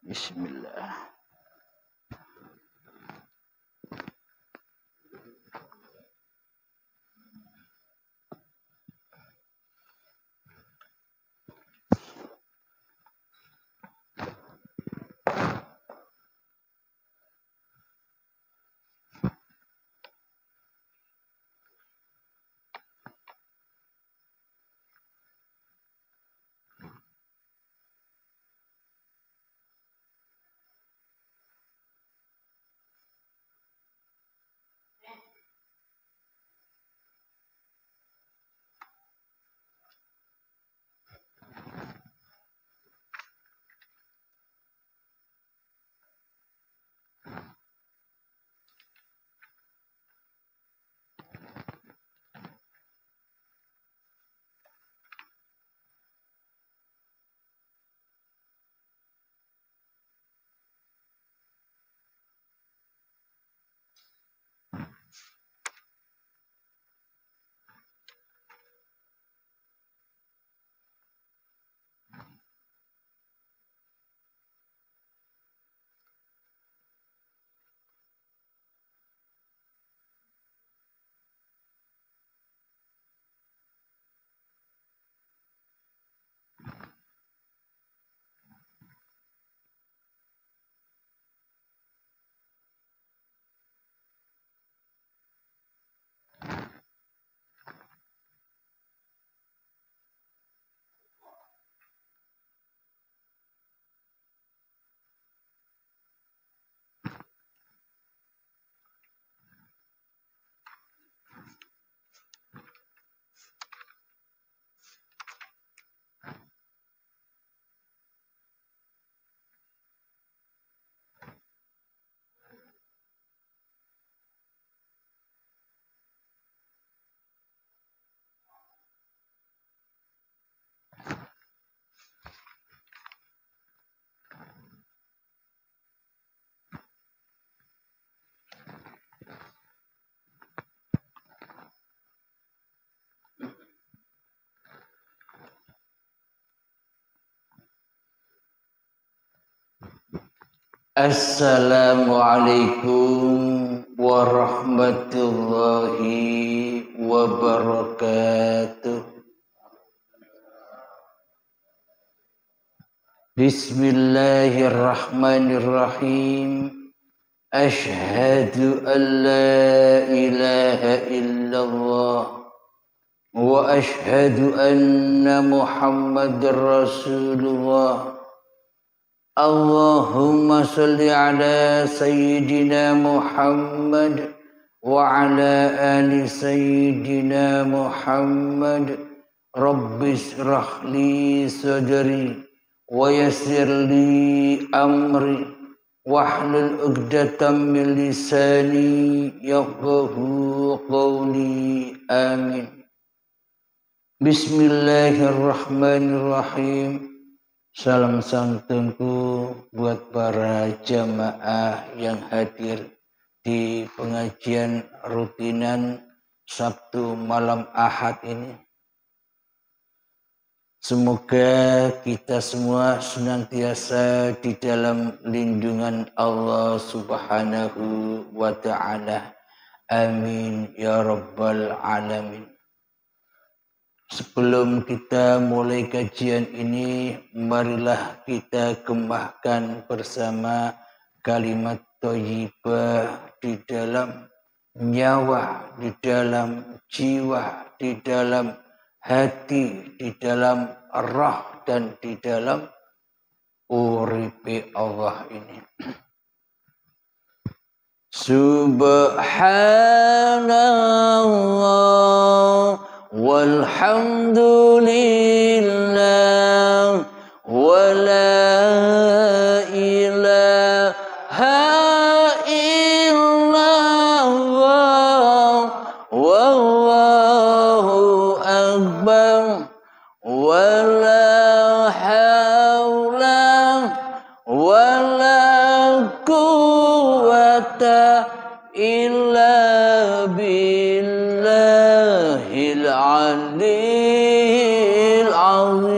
Bismillah. Assalamualaikum warahmatullahi wabarakatuh. Bismillahirrahmanirrahim. Ashhadu an la ilaha illallah wa ashhadu anna Muhammadar Rasulullah. Allahumma salli ala sayyidina Muhammad wa ala ali sayyidina Muhammad. Rabbi shrah li sadri wa yassir li amri wahlul 'uqdatam min lisani yafqahu qawli. Amin. Bismillahirrahmanirrahim. Salam santunku buat para jamaah yang hadir di pengajian rutinan Sabtu malam Ahad ini. Semoga kita semua senantiasa di dalam lindungan Allah Subhanahu wa ta'ala. Amin ya rabbal alamin. Sebelum kita mulai kajian ini, marilah kita kembangkan bersama kalimat thayyibah di dalam nyawa, di dalam jiwa, di dalam hati, di dalam roh, dan di dalam uripe Allah ini. Subhanallah walhamdulillah wa la ilaha illallah wallahu akbar wa la hawla wa la quwwata illa billahil aliyil azim.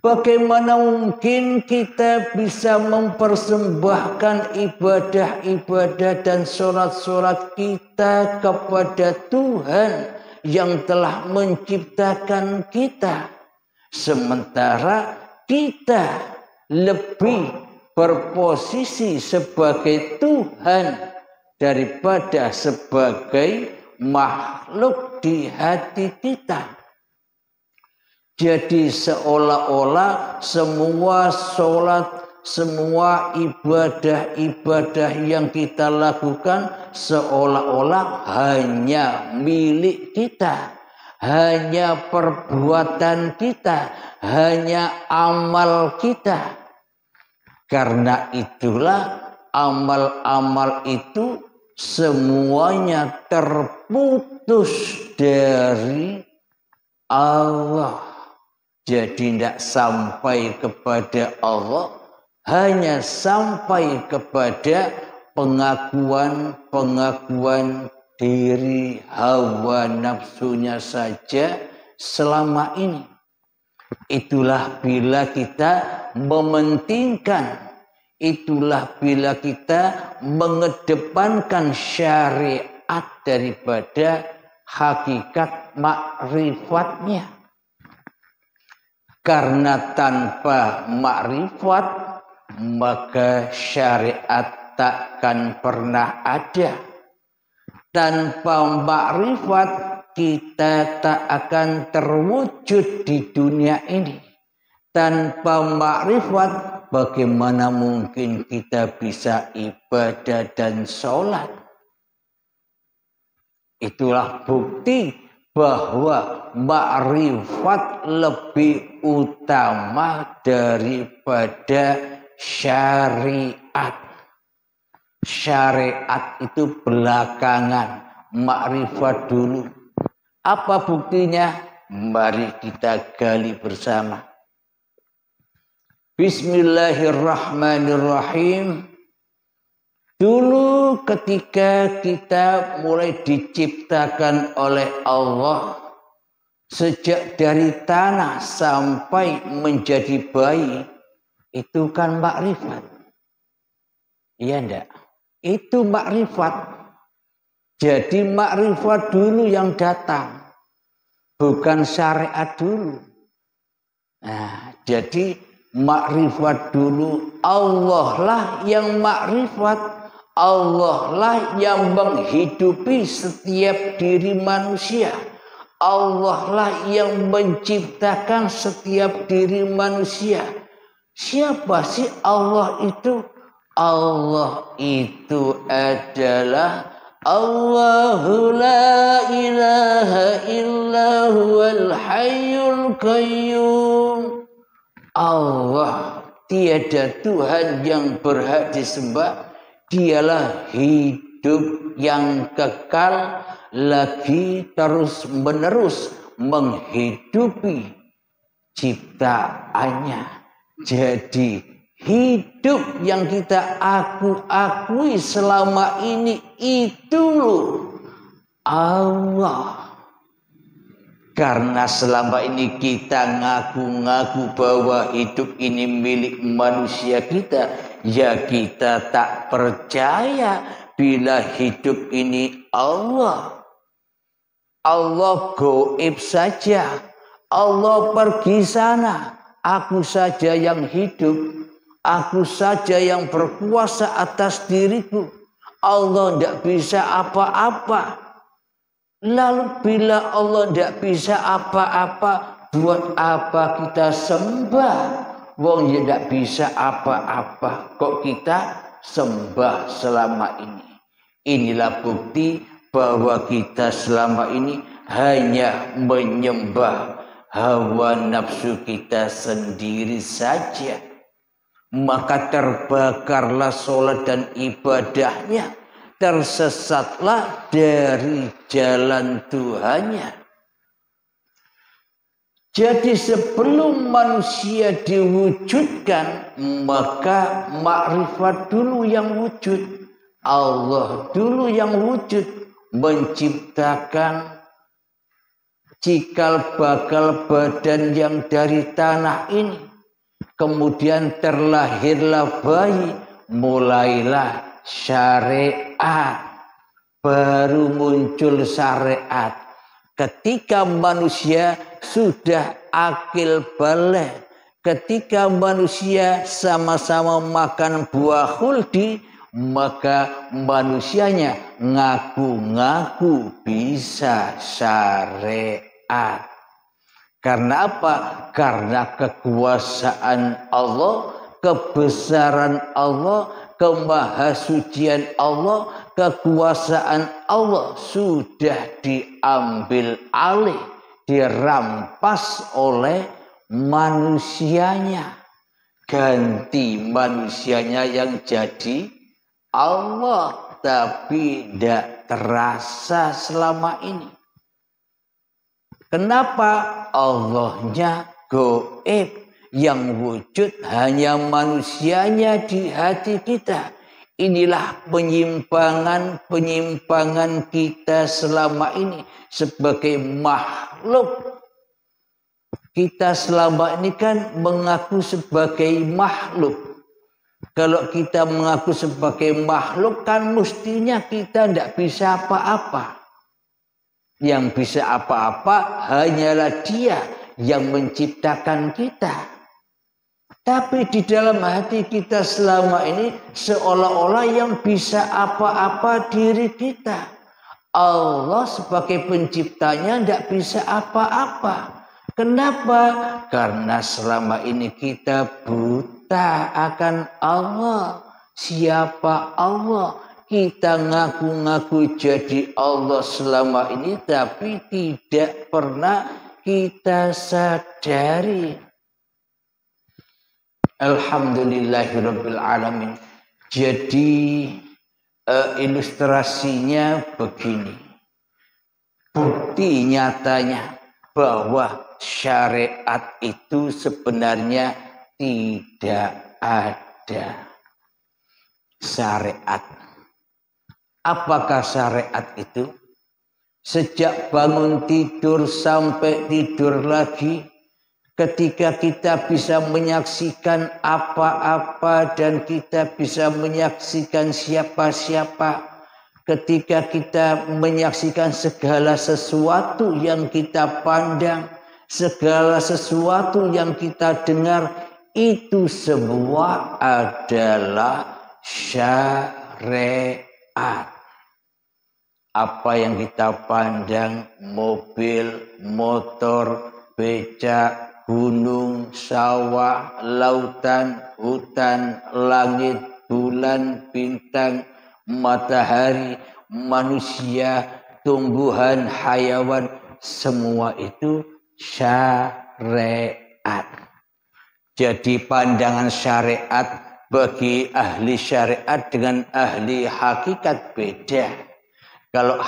Bagaimana mungkin kita bisa mempersembahkan ibadah-ibadah dan sholat-sholat kita kepada Tuhan yang telah menciptakan kita, sementara kita lebih berposisi sebagai Tuhan daripada sebagai makhluk di hati kita. Jadi seolah-olah semua sholat, semua ibadah-ibadah yang kita lakukan seolah-olah hanya milik kita, hanya perbuatan kita, hanya amal kita. Karena itulah amal-amal itu semuanya terputus dari Allah. Jadi tidak sampai kepada Allah, hanya sampai kepada pengakuan diri hawa nafsunya saja selama ini. Itulah bila kita mementingkan, itulah bila kita mengedepankan syariat daripada hakikat makrifatnya. Karena tanpa makrifat maka syariat takkan pernah ada. Tanpa makrifat kita tak akan terwujud di dunia ini. Tanpa makrifat bagaimana mungkin kita bisa ibadah dan sholat? Itulah bukti bahwa makrifat lebih utama daripada syariat. Syariat itu belakangan, makrifat dulu. Apa buktinya? Mari kita gali bersama. Bismillahirrahmanirrahim. Dulu ketika kita mulai diciptakan oleh Allah, sejak dari tanah sampai menjadi bayi, itu kan makrifat. Iya enggak? Itu makrifat. Jadi makrifat dulu yang datang, bukan syariat dulu. Nah, jadi makrifat dulu, Allah lah yang makrifat. Allah lah yang menghidupi setiap diri manusia. Allah lah yang menciptakan setiap diri manusia. Siapa sih Allah itu? Allah itu adalah Allahu la ilaha illa huwal hayyul qayyum. Allah, tiada Tuhan yang berhak disembah. Dialah hidup yang kekal, lagi terus menerus menghidupi ciptaannya. Jadi hidup yang kita akui selama ini itu Allah. Karena selama ini kita ngaku-ngaku bahwa hidup ini milik manusia kita, ya kita tak percaya bila hidup ini Allah. Allah gaib saja. Allah pergi sana. Aku saja yang hidup. Aku saja yang berkuasa atas diriku. Allah tidak bisa apa-apa. Lalu bila Allah tidak bisa apa-apa, buat apa kita sembah? Wong ya tidak bisa apa-apa, kok kita sembah selama ini? Inilah bukti bahwa kita selama ini hanya menyembah hawa nafsu kita sendiri saja. Maka terbakarlah sholat dan ibadahnya. Tersesatlah dari jalan Tuhannya. Jadi sebelum manusia diwujudkan, maka makrifat dulu yang wujud. Allah dulu yang wujud, menciptakan cikal bakal badan yang dari tanah ini. kemudian terlahirlah bayi, mulailah syariat. Baru muncul syariat ketika manusia sudah akil balik, ketika manusia sama-sama makan buah khuldi, maka manusianya ngaku-ngaku bisa syariat. Karena apa? Karena kekuasaan Allah, kebesaran Allah, kemahasucian Allah, kekuasaan Allah sudah diambil alih, dirampas oleh manusianya. Ganti manusianya yang jadi Allah, tapi tidak terasa selama ini. Kenapa? Allahnya gaib, yang wujud hanya manusianya di hati kita. Inilah penyimpangan kita selama ini sebagai makhluk. Kita selama ini kan mengaku sebagai makhluk. Kalau kita mengaku sebagai makhluk kan mestinya kita tidak bisa apa-apa. Yang bisa apa-apa hanyalah Dia yang menciptakan kita. Tapi di dalam hati kita selama ini seolah-olah yang bisa apa-apa diri kita. Allah sebagai penciptanya tidak bisa apa-apa. Kenapa? Karena selama ini kita buta akan Allah. Siapa Allah? Kita ngaku-ngaku jadi Allah selama ini, tapi tidak pernah kita sadari. Alhamdulillahirabbil alamin. Jadi ilustrasinya begini. Bukti nyatanya bahwa syariat itu sebenarnya tidak ada. Syariat. Apakah syariat itu? Sejak bangun tidur sampai tidur lagi, ketika kita bisa menyaksikan apa-apa dan kita bisa menyaksikan siapa-siapa, ketika kita menyaksikan segala sesuatu yang kita pandang, segala sesuatu yang kita dengar, itu semua adalah syariat. Apa yang kita pandang, mobil, motor, becak, gunung, sawah, lautan, hutan, langit, bulan, bintang, matahari, manusia, tumbuhan, hayawan, semua itu syariat. Jadi pandangan syariat bagi ahli syariat dengan ahli hakikat beda. Kalau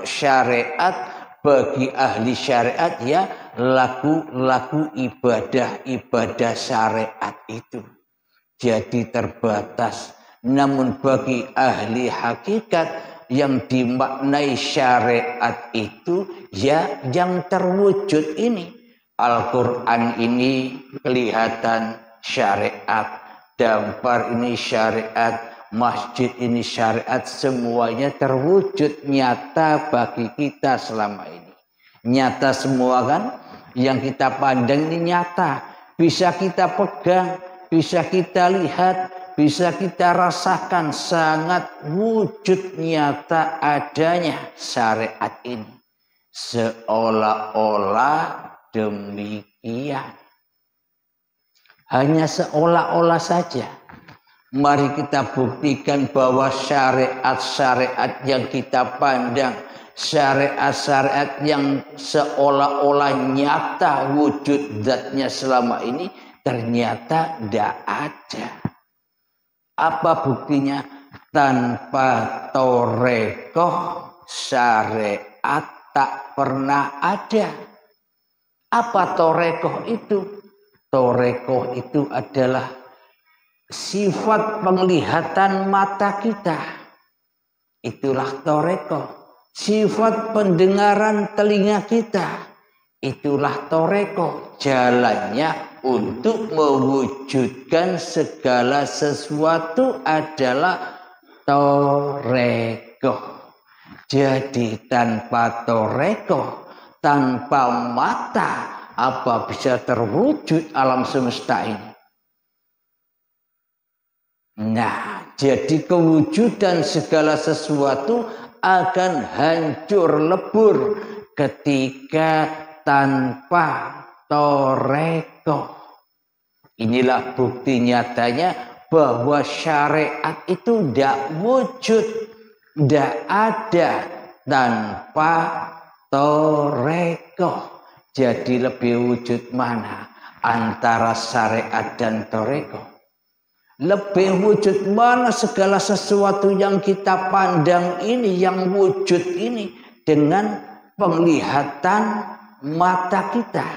syariat bagi ahli syariat ya laku ibadah syariat itu jadi terbatas. Namun bagi ahli hakikat yang dimaknai syariat itu ya yang terwujud ini. Al-Quran ini kelihatan syariat. Dampar ini syariat, masjid ini syariat, semuanya terwujud nyata bagi kita selama ini. Nyata semua kan, yang kita pandang ini nyata. Bisa kita pegang, bisa kita lihat, bisa kita rasakan, sangat wujud nyata adanya syariat ini. Seolah-olah demikian. Hanya seolah-olah saja. Mari kita buktikan bahwa syariat-syariat yang kita pandang, syariat-syariat yang seolah-olah nyata wujud zatnya selama ini, ternyata tidak ada. Apa buktinya? Tanpa torekoh syariat tak pernah ada. Apa torekoh itu? Torekoh itu adalah sifat penglihatan mata kita. Itulah torekoh. Sifat pendengaran telinga kita. Itulah torekoh. Jalannya untuk mewujudkan segala sesuatu adalah toreko. Jadi tanpa toreko, tanpa mata, apa bisa terwujud alam semesta ini? Nah, jadi kewujudan segala sesuatu akan hancur lebur ketika tanpa toreko. Inilah bukti nyatanya bahwa syariat itu tidak wujud, tidak ada tanpa toreko. Jadi lebih wujud mana antara syariat dan toreko? Lebih wujud mana segala sesuatu yang kita pandang ini, yang wujud ini dengan penglihatan mata kita.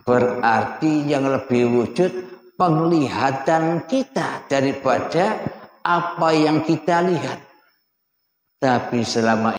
Berarti yang lebih wujud penglihatan kita daripada apa yang kita lihat. Tapi selama